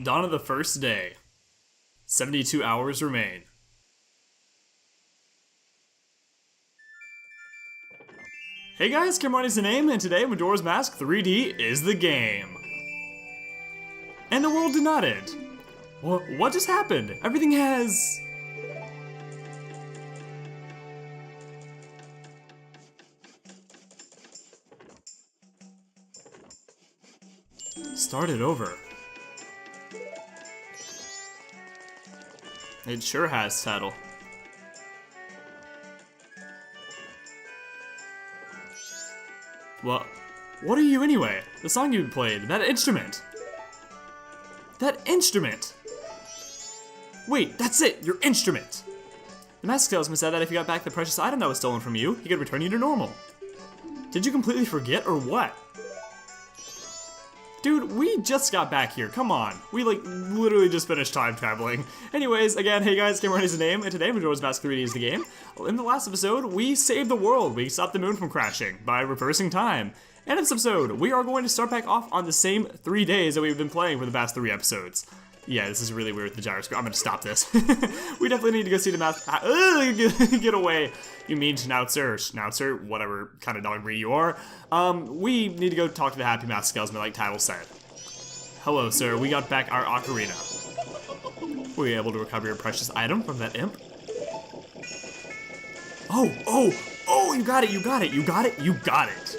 Dawn of the first day. 72 hours remain. Hey guys, Kimani's the name, and today Majora's Mask 3D is the game. And the world did not end. What just happened? Everything has... started over. It sure has, Tattle. Well, what are you anyway? The song you played, that instrument. That instrument! Wait, that's it, your instrument! The mask salesman said that if you got back the precious item that was stolen from you, he could return you to normal. Did you completely forget or what? Dude, we just got back here, come on. We literally just finished time traveling. Anyways, again, hey guys, Cameron's the name, and today Majora's Mask 3D is the game. In the last episode, we saved the world. We stopped the moon from crashing by reversing time. And in this episode, we are going to start back off on the same 3 days that we've been playing for the past 3 episodes. Yeah, this is really weird with the gyroscope. I'm gonna stop this. We definitely need to go see the mask. Get away, you mean schnauzer. Schnauzer, whatever kind of dog breed you are. We need to go talk to the Happy Mask salesman like Tattle said. Hello, sir. We got back our ocarina. Were you able to recover your precious item from that imp? Oh, you got it.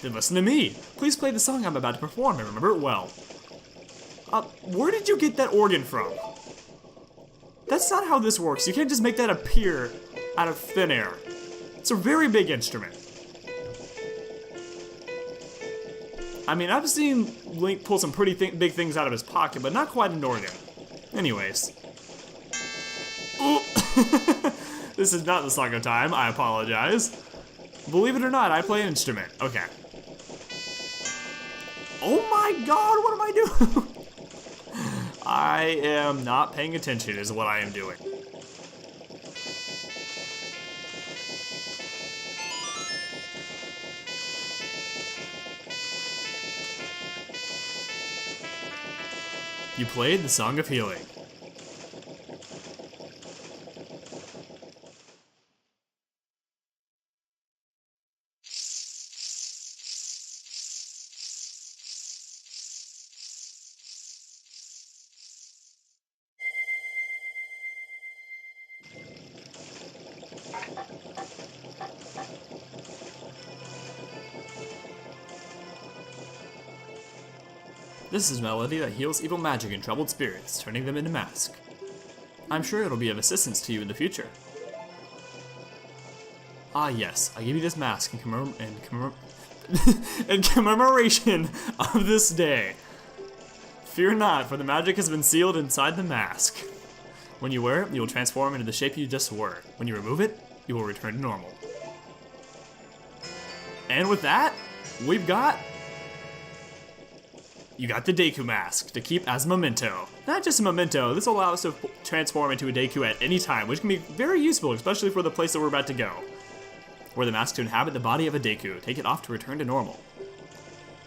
Then listen to me. Please play the song I'm about to perform and remember it well. Where did you get that organ from? That's not how this works. You can't just make that appear out of thin air. It's a very big instrument. I mean, I've seen Link pull some pretty big things out of his pocket, but not quite an organ. Anyways. Ooh. This is not the song of time, I apologize. Believe it or not, I play an instrument. Okay. Oh my god, what am I doing? I am not paying attention is what I am doing. You played the Song of Healing. This is a melody that heals evil magic and troubled spirits, turning them into mask. I'm sure it'll be of assistance to you in the future. Ah yes, I give you this mask in commemoration of this day. Fear not, for the magic has been sealed inside the mask. When you wear it, you will transform into the shape you just were. When you remove it, you will return to normal. And with that, we've got... You got the Deku Mask to keep as a memento. Not just a memento, this will allow us to transform into a Deku at any time, which can be very useful, especially for the place that we're about to go. Wear the mask to inhabit the body of a Deku. Take it off to return to normal.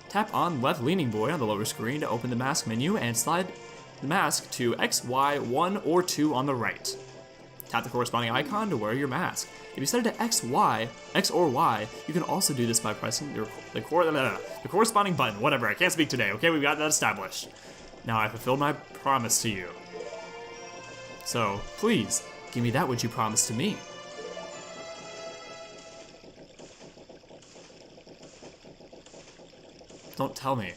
Tap on left leaning boy on the lower screen to open the mask menu and slide the mask to X, Y, 1, or 2 on the right. Tap the corresponding icon to wear your mask. If you set it to X or Y, you can also do this by pressing the corresponding button. Whatever, I can't speak today, okay? We've got that established. Now I fulfilled my promise to you. So, please, give me that which you promised to me. Don't tell me.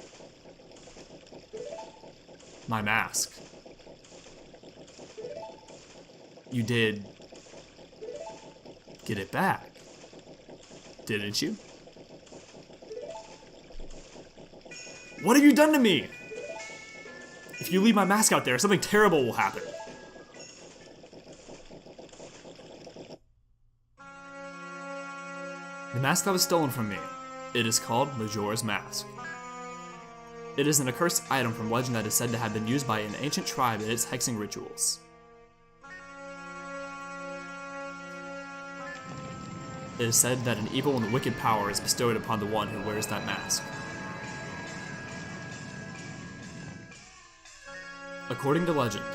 My mask. You did get it back, didn't you? What have you done to me? If you leave my mask out there, something terrible will happen. The mask that was stolen from me. It is called Majora's Mask. It is an accursed item from legend that is said to have been used by an ancient tribe in its hexing rituals. It is said that an evil and wicked power is bestowed upon the one who wears that mask. According to legend,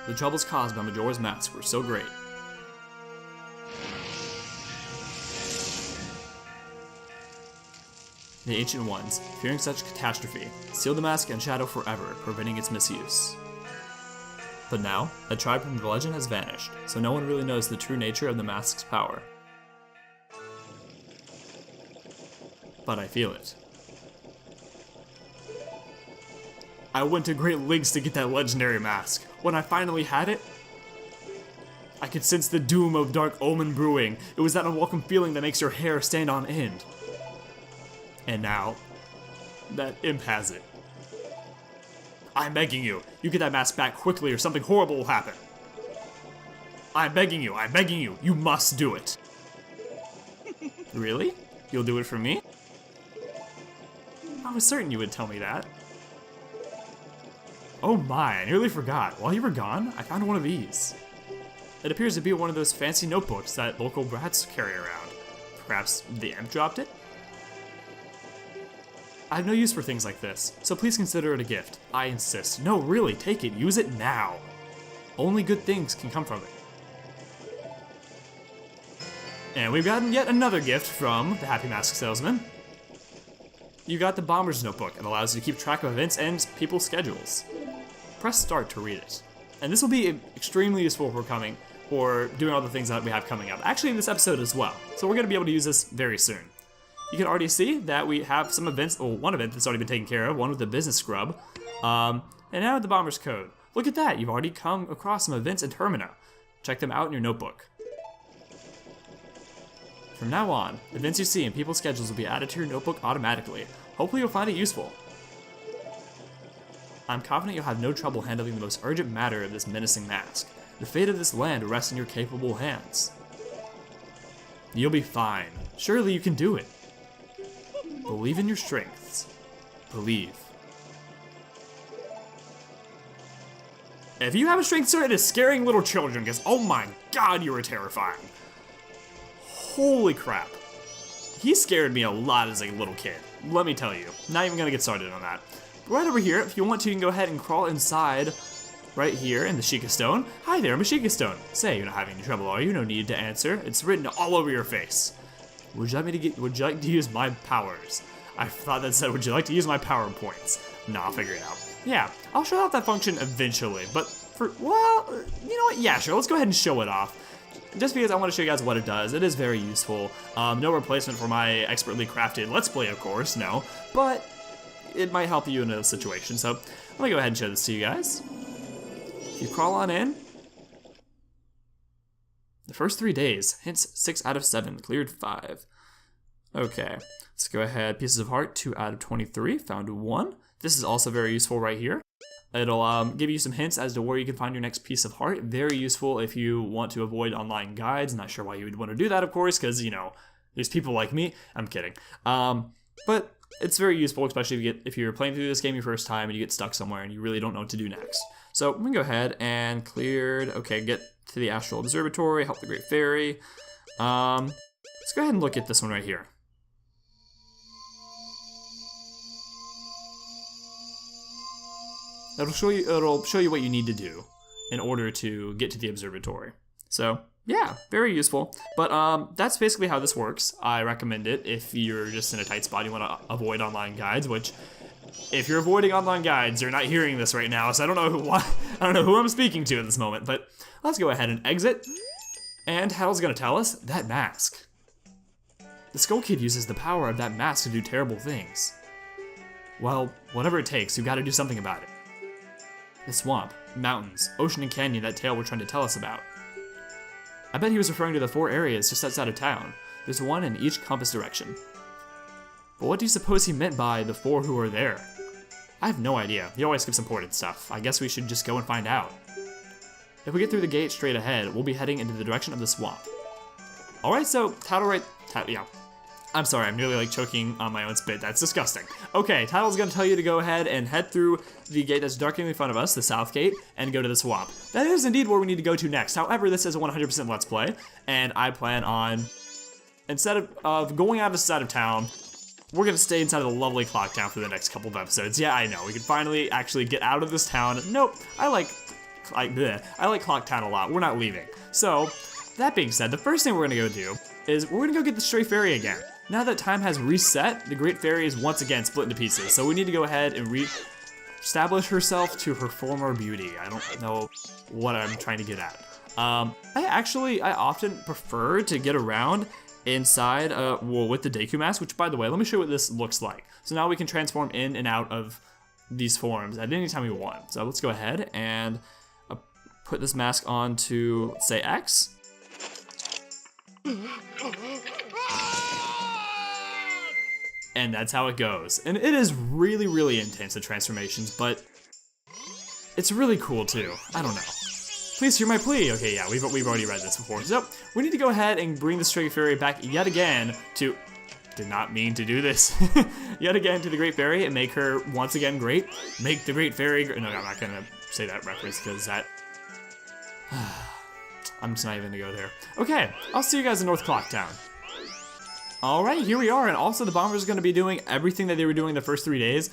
the troubles caused by Majora's Mask were so great the Ancient Ones, fearing such catastrophe, sealed the mask in shadow forever, preventing its misuse. But now, that tribe from the legend has vanished, so no one really knows the true nature of the mask's power. But I feel it. I went to great lengths to get that legendary mask. When I finally had it, I could sense the doom of dark omen brewing. It was that unwelcome feeling that makes your hair stand on end. And now, that imp has it. I'm begging you, you get that mask back quickly or something horrible will happen. I'm begging you, you must do it. Really? You'll do it for me? I was certain you would tell me that. Oh my, I nearly forgot. While you were gone, I found one of these. It appears to be one of those fancy notebooks that local brats carry around. Perhaps the imp dropped it? I have no use for things like this, so please consider it a gift. I insist. No, really, take it. Use it now. Only good things can come from it. And we've gotten yet another gift from the Happy Mask Salesman. You got the Bomber's Notebook. It allows you to keep track of events and people's schedules. Press start to read it. And this will be extremely useful for doing all the things that we have coming up. Actually, in this episode as well. So we're going to be able to use this very soon. You can already see that we have some events, well, one event that's already been taken care of, one with the business scrub, and now the Bomber's Code. Look at that, you've already come across some events in Termina. Check them out in your notebook. From now on, events you see and people's schedules will be added to your notebook automatically. Hopefully you'll find it useful. I'm confident you'll have no trouble handling the most urgent matter of this menacing mask. The fate of this land rests in your capable hands. You'll be fine. Surely you can do it. Believe in your strengths. Believe. If you have a strength, sir, it is scaring little children, because oh my god, you are terrifying. Holy crap. He scared me a lot as a little kid. Let me tell you. Not even gonna get started on that. But right over here, if you want to, you can go ahead and crawl inside right here in the Sheikah Stone. Hi there, I'm a Sheikah Stone. Say, you're not having any trouble, are you? No need to answer. It's written all over your face. Would you like to use my powers? I thought that said, would you like to use my power points? Nah, I'll figure it out. Yeah, I'll show off that function eventually, but well, you know what? Yeah, sure, let's go ahead and show it off. Just because I want to show you guys what it does. It is very useful. No replacement for my expertly crafted Let's Play, of course, no. But it might help you in a situation, so let me go ahead and show this to you guys. If you crawl on in, the first 3 days, hence 6 out of 7, cleared 5. Okay, let's go ahead. Pieces of heart, 2 out of 23, found 1. This is also very useful right here. It'll give you some hints as to where you can find your next piece of heart. Very useful if you want to avoid online guides. Not sure why you would want to do that, of course, because, you know, there's people like me. I'm kidding. But it's very useful, especially if you're playing through this game your first time and you get stuck somewhere and you really don't know what to do next. So I'm going to go ahead and cleared. Okay, get to the Astral Observatory, help the Great Fairy. Let's go ahead and look at this one right here. It'll show you what you need to do in order to get to the observatory. So yeah, very useful. But that's basically how this works. I recommend it if you're just in a tight spot, you want to avoid online guides, which if you're avoiding online guides, you're not hearing this right now, so I don't know who I'm speaking to at this moment, but let's go ahead and exit. And Hattle's gonna tell us that mask. The Skull Kid uses the power of that mask to do terrible things. Well, whatever it takes, you gotta do something about it. The swamp, mountains, ocean and canyon that Tail were trying to tell us about. I bet he was referring to the 4 areas just outside of town. There's one in each compass direction. But what do you suppose he meant by the 4 who are there? I have no idea. He always skips important stuff. I guess we should just go and find out. If we get through the gate straight ahead, we'll be heading into the direction of the swamp. Alright, so yeah. I'm sorry, I'm nearly like choking on my own spit. That's disgusting. Okay, Title's gonna tell you to go ahead and head through the gate that's directly in front of us, the south gate, and go to the swamp. That is indeed where we need to go to next. However, this is a 100% Let's Play, and I plan on, instead of going out of the side of town, we're gonna stay inside of the lovely Clock Town for the next couple of episodes. Yeah, I know, we can finally actually get out of this town. Nope, I like Clock Town a lot. We're not leaving. So, that being said, the first thing we're gonna go do is we're gonna go get the Stray Fairy again. Now that time has reset, the Great Fairy is once again split into pieces. So we need to go ahead and establish herself to her former beauty. I don't know what I'm trying to get at. I often prefer to get around inside with the Deku Mask, which, by the way, let me show you what this looks like. So now we can transform in and out of these forms at any time we want. So let's go ahead and put this mask on to, let's say, X. And that's how it goes. And it is really, really intense, the transformations, but it's really cool too. I don't know. Please hear my plea. Okay, yeah, we've already read this before. So we need to go ahead and bring the Stray Fairy back yet again to, did not mean to do this, yet again to the Great Fairy and make her once again great. Make the Great Fairy, no, I'm not gonna say that reference because that, I'm just not even gonna go there. Okay, I'll see you guys in North Clock Town. Alright, here we are, and also the Bombers are going to be doing everything that they were doing the first 3 days,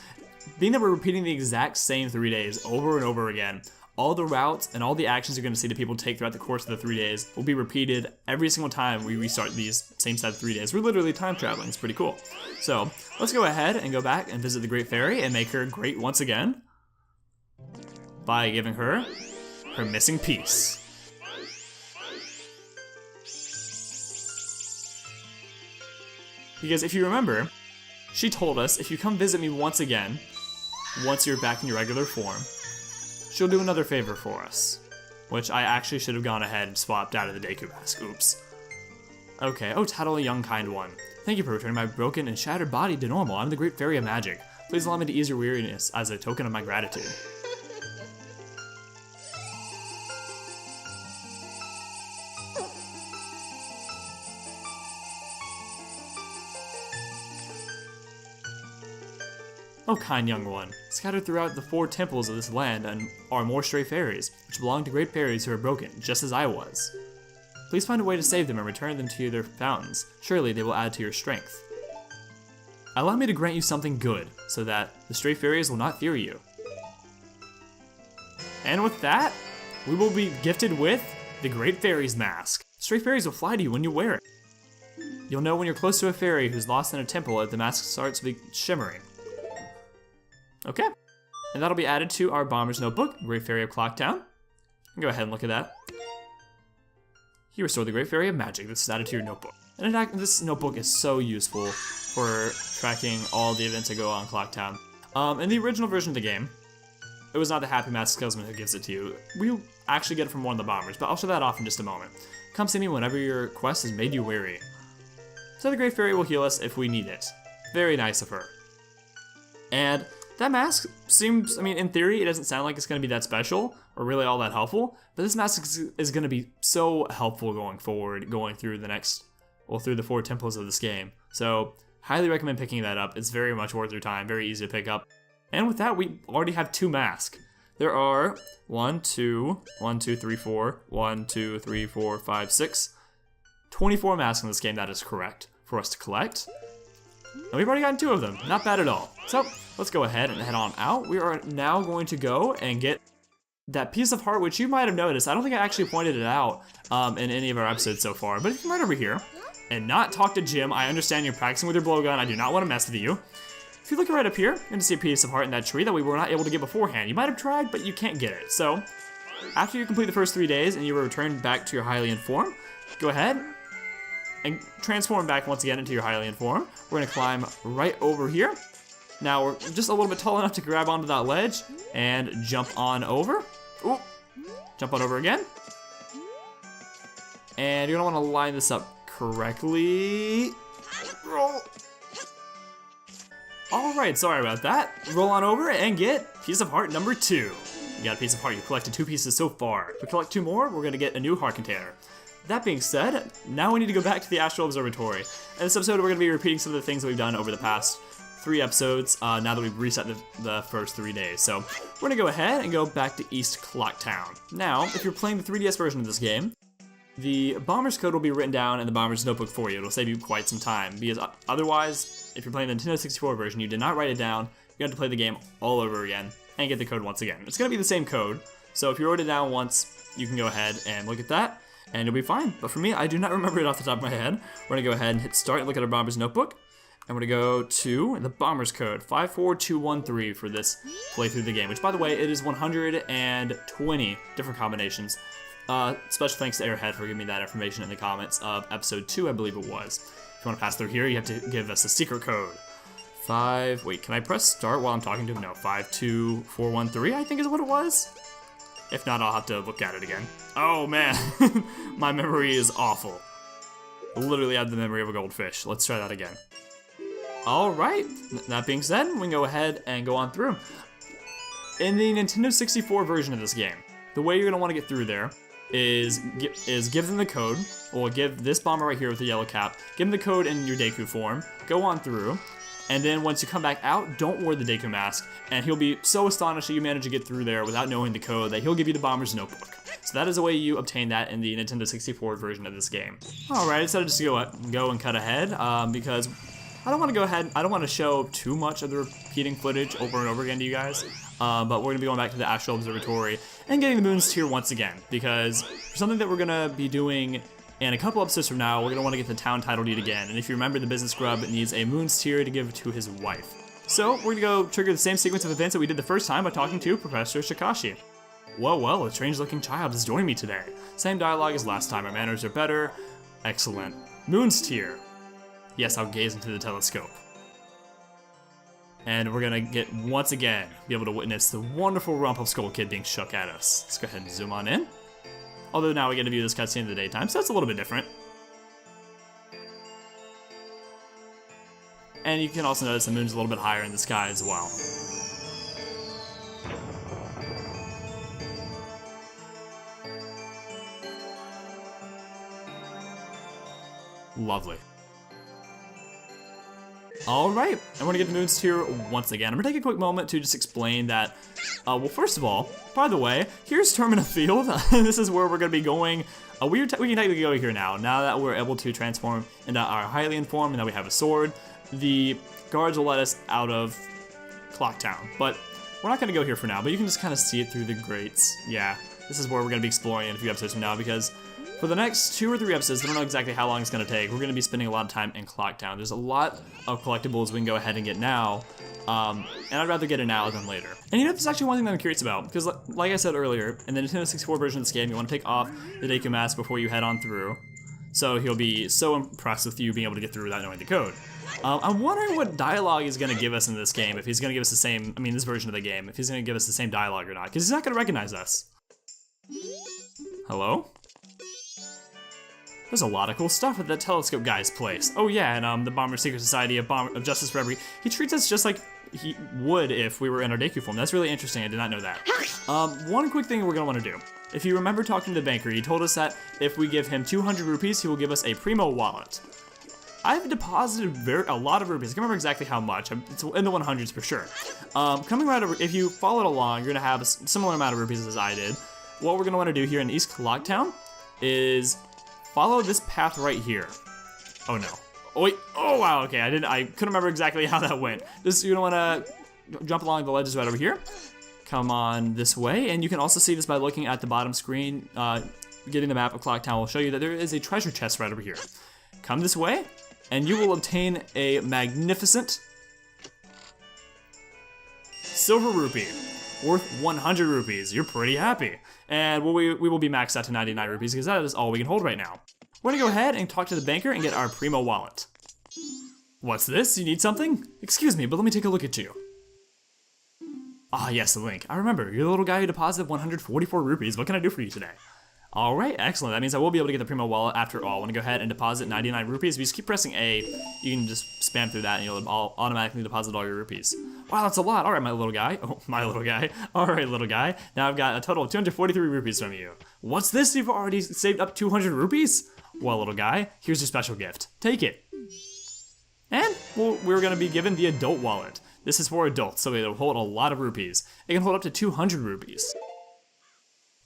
being that we're repeating the exact same 3 days over and over again. All the routes and all the actions you're going to see that people take throughout the course of the 3 days will be repeated every single time we restart these same set of 3 days. We're literally time traveling, it's pretty cool. So, let's go ahead and go back and visit the Great Fairy and make her great once again by giving her her missing piece. Because if you remember, she told us if you come visit me once again, once you're back in your regular form, she'll do another favor for us. Which I actually should have gone ahead and swapped out of the Deku Mask. Oops. Okay, oh Tattle, young kind one. Thank you for returning my broken and shattered body to normal. I'm the Great Fairy of Magic. Please allow me to ease your weariness as a token of my gratitude. Oh, kind young one, scattered throughout the 4 temples of this land are more stray fairies, which belong to great fairies who are broken, just as I was. Please find a way to save them and return them to their fountains. Surely they will add to your strength. Allow me to grant you something good, so that the stray fairies will not fear you. And with that, we will be gifted with the Great Fairy's Mask. Stray fairies will fly to you when you wear it. You'll know when you're close to a fairy who's lost in a temple if the mask starts shimmering. Okay, and that'll be added to our Bomber's Notebook, Great Fairy of Clock Town. Go ahead and look at that. You restore the Great Fairy of Magic. This is added to your notebook. And in fact, this notebook is so useful for tracking all the events that go on Clock Town. In the original version of the game, it was not the Happy Mask Salesman who gives it to you. We actually get it from one of the Bombers, but I'll show that off in just a moment. Come see me whenever your quest has made you weary. So the Great Fairy will heal us if we need it. Very nice of her. And that mask seems, I mean, in theory, it doesn't sound like it's going to be that special or really all that helpful, but this mask is going to be so helpful going forward, going through through the 4 temples of this game. So, highly recommend picking that up. It's very much worth your time, very easy to pick up. And with that, we already have 2 masks. There are 1, 2, 3, 4, 1, 2, 3, 4, 5, 6, 24 masks in this game, that is correct, for us to collect. And we've already gotten 2 of them. Not bad at all. So, let's go ahead and head on out. We are now going to go and get that piece of heart, which you might have noticed. I don't think I actually pointed it out in any of our episodes so far. But if you come right over here and not talk to Jim, I understand you're practicing with your blowgun. I do not want to mess with you. If you look right up here, you're going to see a piece of heart in that tree that we were not able to get beforehand. You might have tried, but you can't get it. So, after you complete the first 3 days and you will return back to your Hylian form, go ahead and transform back once again into your Hylian form. We're gonna climb right over here. Now we're just a little bit tall enough to grab onto that ledge and jump on over. Ooh, jump on over again. And you're gonna wanna line this up correctly. Roll. All right, sorry about that. Roll on over and get piece of heart number 2. You got a piece of heart, you collected 2 pieces so far. If we collect 2 more, we're gonna get a new heart container. That being said, now we need to go back to the Astral Observatory. In this episode, we're going to be repeating some of the things that we've done over the past 3 episodes, now that we've reset the first 3 days. So, we're going to go ahead and go back to East Clock Town. Now, if you're playing the 3DS version of this game, the Bomber's code will be written down in the Bomber's notebook for you. It'll save you quite some time, because otherwise, if you're playing the Nintendo 64 version, you did not write it down, you have to play the game all over again, and get the code once again. It's going to be the same code, so if you wrote it down once, you can go ahead and look at that, and you'll be fine. But for me, I do not remember it off the top of my head. We're going to go ahead and hit start and look at our Bomber's notebook, and we're going to go to the Bomber's code, 54213 for this playthrough of the game, which, by the way, it is 120 different combinations. Special thanks to Airhead for giving me that information in the comments of episode 2, I believe it was. If you want to pass through here, you have to give us a secret code. Wait, can I press start while I'm talking to him? No, 52413, I think is what it was. If not, I'll have to look at it again. Oh man, my memory is awful. I literally have the memory of a goldfish. Let's try that again. Alright, that being said, we can go ahead and go on through. In the Nintendo 64 version of this game, the way you're going to want to get through there is give them the code, or give this Bomber right here with the yellow cap, give him the code in your Deku form, go on through, and then once you come back out, don't wear the Deku Mask, and he'll be so astonished that you managed to get through there without knowing the code that he'll give you the Bomber's notebook. So that is the way you obtain that in the Nintendo 64 version of this game. Alright, I decided just to go and cut ahead, because I don't want to go ahead, I don't want to show too much of the repeating footage over and over again to you guys, but we're going to be going back to the actual observatory and getting the Moon's Tier once again, because for something that we're going to be doing in a couple episodes from now, we're going to want to get the town title deed again, and if you remember, the business grub needs a Moon's Tier to give to his wife. So we're going to go trigger the same sequence of events that we did the first time by talking to Professor Sheikah. Well, a strange-looking child is joining me today. Same dialogue as last time, our manners are better. Excellent. Moon's Tier. Yes, I'll gaze into the telescope. And we're gonna get, once again, be able to witness the wonderful Rumpelskull kid being shook at us. Let's go ahead and zoom on in. Although now we get to view this cutscene in the daytime, so that's a little bit different. And you can also notice the moon's a little bit higher in the sky as well. Lovely. Alright, and we're gonna get the Moon's Tier once again. I'm gonna take a quick moment to just explain that, well, first of all, by the way, here's Termina Field. This is where we're gonna be going. We can technically go here now that we're able to transform into our Hylian form and that we have a sword. The guards will let us out of Clock Town, but we're not gonna go here for now, but you can just kind of see it through the grates. Yeah, this is where we're gonna be exploring in a few episodes from now, because for the next 2 or 3 episodes, I don't know exactly how long it's going to take, we're going to be spending a lot of time in Clock Town. There's a lot of collectibles we can go ahead and get now, and I'd rather get it now than later. And you know, there's actually one thing that I'm curious about, because like I said earlier, in the Nintendo 64 version of this game, you want to take off the Deku Mask before you head on through, so he'll be so impressed with you being able to get through without knowing the code. I'm wondering what dialogue he's going to give us in this game, if he's going to give us the same, this version of the game, if he's going to give us the same dialogue or not, because he's not going to recognize us. Hello? There's a lot of cool stuff at that telescope guy's place. Oh yeah, and the Bomber Secret Society of Justice for Every, he treats us just like he would if we were in our Deku form. That's really interesting, I did not know that. One quick thing we're gonna wanna do. If you remember talking to the banker, he told us that if we give him 200 rupees, he will give us a Primo Wallet. I've deposited a lot of rupees. I can't remember exactly how much. It's in the 100s for sure. Coming right over, if you followed along, you're gonna have a similar amount of rupees as I did. What we're gonna wanna do here in East Clock Town is follow this path right here. Oh no. Oh wait, oh wow, okay, I couldn't remember exactly how that went. You're gonna wanna jump along the ledges right over here. Come on this way, and you can also see this by looking at the bottom screen. Getting the map of Clock Town will show you that there is a treasure chest right over here. Come this way, and you will obtain a magnificent silver rupee worth 100 rupees. You're pretty happy. And we will be maxed out to 99 rupees because that is all we can hold right now. We're gonna go ahead and talk to the banker and get our Primo Wallet. What's this? You need something? Excuse me, but let me take a look at you. Ah, yes, the Link. I remember, you're the little guy who deposited 144 rupees. What can I do for you today? Alright, excellent. That means I will be able to get the Primo Wallet after all. I want to go ahead and deposit 99 rupees. If you just keep pressing A, you can just spam through that and you'll automatically deposit all your rupees. Wow, that's a lot. Alright, my little guy. Oh, my little guy. Alright, little guy. Now I've got a total of 243 rupees from you. What's this? You've already saved up 200 rupees? Well, little guy, here's your special gift. Take it. And we're going to be given the Adult Wallet. This is for adults, so it'll hold a lot of rupees. It can hold up to 200 rupees.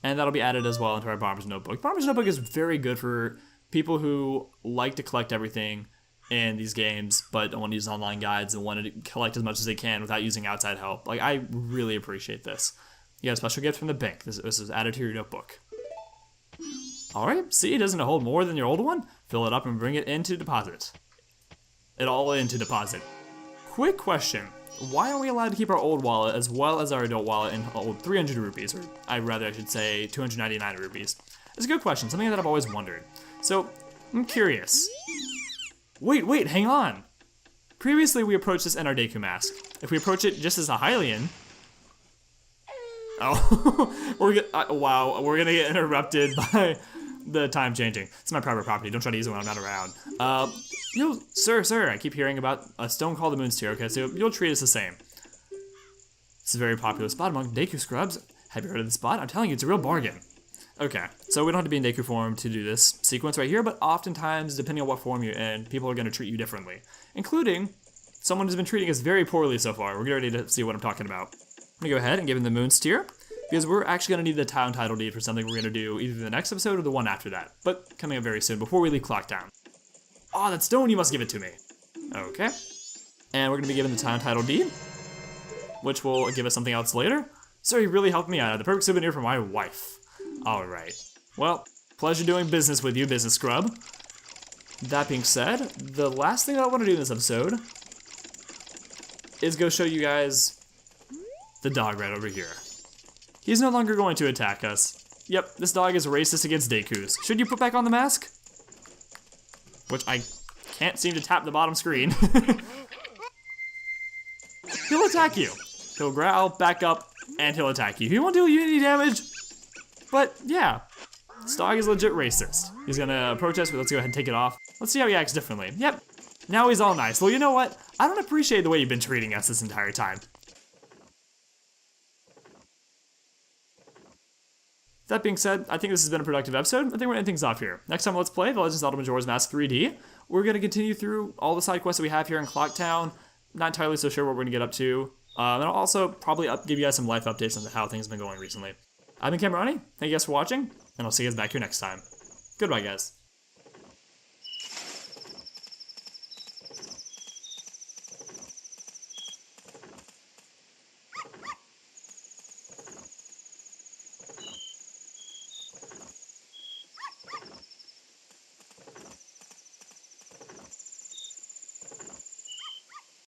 And that'll be added as well into our Bomber's Notebook. Bomber's Notebook is very good for people who like to collect everything in these games, but don't want to use online guides and want to collect as much as they can without using outside help. Like, I really appreciate this. You got a special gift from the bank. This is added to your notebook. Alright, see, doesn't it hold more than your old one? Fill it up and bring it into deposit. It all into deposit. Quick question. Why are we allowed to keep our old wallet as well as our adult wallet and hold 300 rupees? Or I should say 299 rupees. It's a good question, something that I've always wondered. So, I'm curious. Wait, hang on. Previously, we approached this in our Deku Mask. If we approach it just as a Hylian... Oh, wow, we're gonna get interrupted by the time changing. It's my private property, don't try to use it when I'm not around. Sir, I keep hearing about a stone called the Moon's Tear, okay, so you'll treat us the same. It's a very popular spot among Deku scrubs. Have you heard of this spot? I'm telling you, it's a real bargain. Okay, so we don't have to be in Deku form to do this sequence right here, but oftentimes, depending on what form you're in, people are going to treat you differently. Including someone who's been treating us very poorly so far. We're ready to see what I'm talking about. I'm going to go ahead and give him the Moon's Tear, because we're actually going to need the town title deed for something we're going to do either the next episode or the one after that, but coming up very soon, before we leave Clocktown. Oh, that stone, you must give it to me. Okay. And we're going to be given the town title deed, which will give us something else later. Sir, you really helped me out. The perfect souvenir for my wife. Alright. Well, pleasure doing business with you, business scrub. That being said, the last thing that I want to do in this episode is go show you guys the dog right over here. He's no longer going to attack us. Yep, this dog is racist against Dekus. Should you put back on the mask? Which I can't seem to tap the bottom screen. He'll attack you. He'll growl, back up, and he'll attack you. He won't do you any damage, but yeah. This dog is legit racist. He's gonna approach us, but let's go ahead and take it off. Let's see how he acts differently. Yep, now he's all nice. Well, you know what? I don't appreciate the way you've been treating us this entire time. That being said, I think this has been a productive episode. I think we're gonna end things off here. Next time, let's play The Legend of Zelda Majora's Mask 3D. We're gonna continue through all the side quests that we have here in Clocktown. Not entirely so sure what we're gonna get up to. And I'll also probably give you guys some life updates on how things have been going recently. I've been Camerani. Thank you guys for watching, and I'll see you guys back here next time. Goodbye, guys.